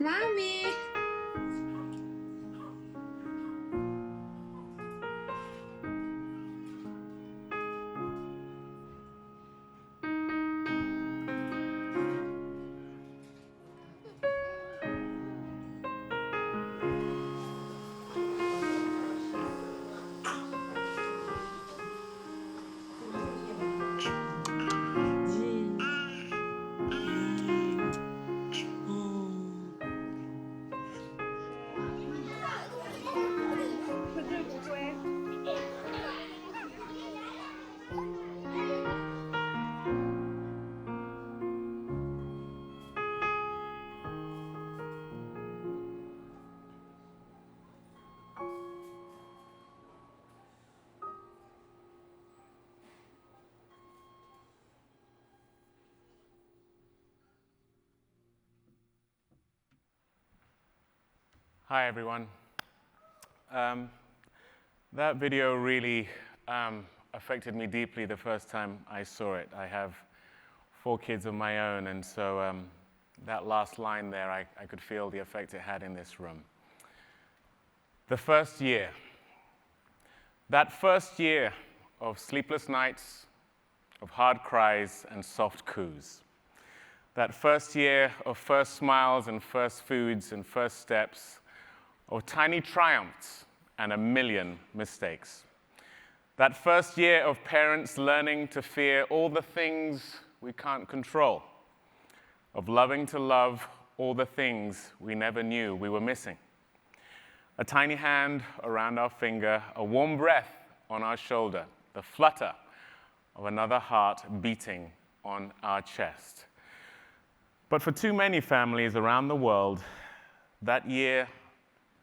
Mommy! Hi, everyone. That video really affected me deeply the first time I saw it. I have 4 kids of my own, and so that last line there, I could feel the effect it had in this room. The first year. That first year of sleepless nights, of hard cries and soft coos. That first year of first smiles and first foods and first steps, of tiny triumphs and a million mistakes. That first year of parents learning to fear all the things we can't control, of loving to love all the things we never knew we were missing. A tiny hand around our finger, a warm breath on our shoulder, the flutter of another heart beating on our chest. But for too many families around the world, that year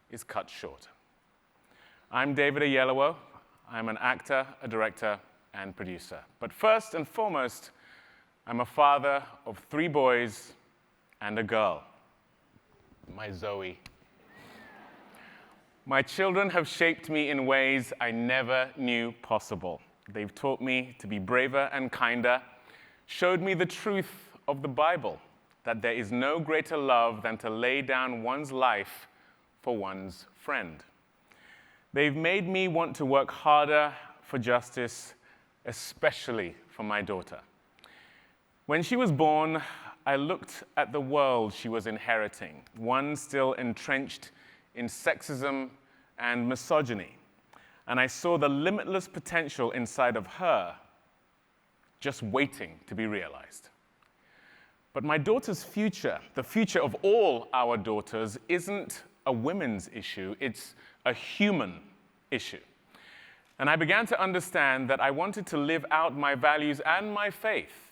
is cut short. I'm David Oyelowo. I'm an actor, a director, and producer. But first and foremost, I'm a father of 3 boys and a girl, my Zoe. My children have shaped me in ways I never knew possible. They've taught me to be braver and kinder, showed me the truth of the Bible, that there is no greater love than to lay down one's life for one's friend. They've made me want to work harder for justice, especially for my daughter. When she was born, I looked at the world she was inheriting, one still entrenched in sexism and misogyny, and I saw the limitless potential inside of her just waiting to be realized. But my daughter's future, the future of all our daughters, isn't a women's issue, it's a human issue. And I began to understand that I wanted to live out my values and my faith.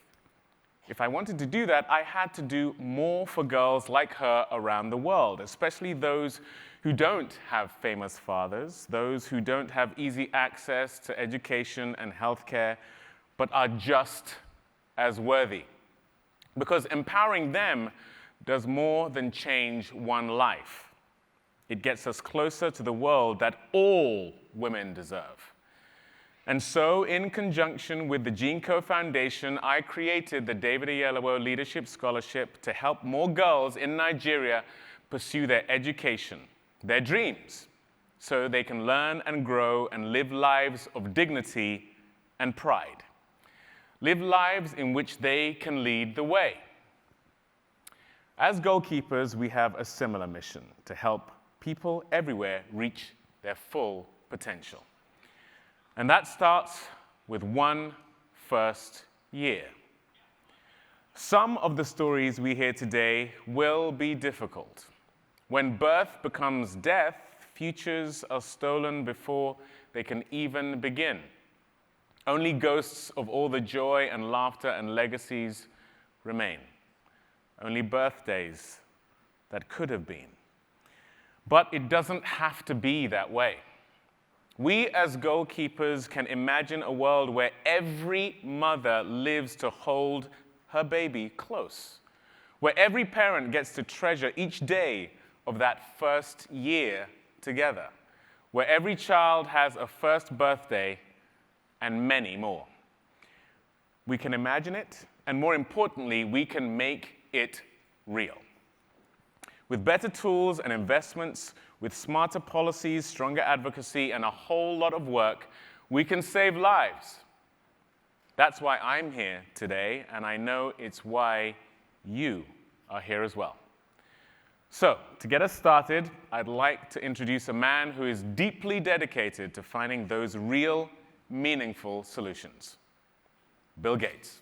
If I wanted to do that, I had to do more for girls like her around the world, especially those who don't have famous fathers, those who don't have easy access to education and healthcare, but are just as worthy. Because empowering them does more than change one life. It gets us closer to the world that all women deserve. And so, in conjunction with the GeneCo Foundation, I created the David Oyelowo Leadership Scholarship to help more girls in Nigeria pursue their education, their dreams, so they can learn and grow and live lives of dignity and pride. Live lives in which they can lead the way. As goalkeepers, we have a similar mission to help people everywhere reach their full potential. And that starts with one first year. Some of the stories we hear today will be difficult. When birth becomes death, futures are stolen before they can even begin. Only ghosts of all the joy and laughter and legacies remain. Only birthdays that could have been. But it doesn't have to be that way. We as goalkeepers can imagine a world where every mother lives to hold her baby close, where every parent gets to treasure each day of that first year together, where every child has a first birthday and many more. We can imagine it, and more importantly, we can make it real. With better tools and investments, with smarter policies, stronger advocacy, and a whole lot of work, we can save lives. That's why I'm here today, and I know it's why you are here as well. So, to get us started, I'd like to introduce a man who is deeply dedicated to finding those real, meaningful solutions. Bill Gates.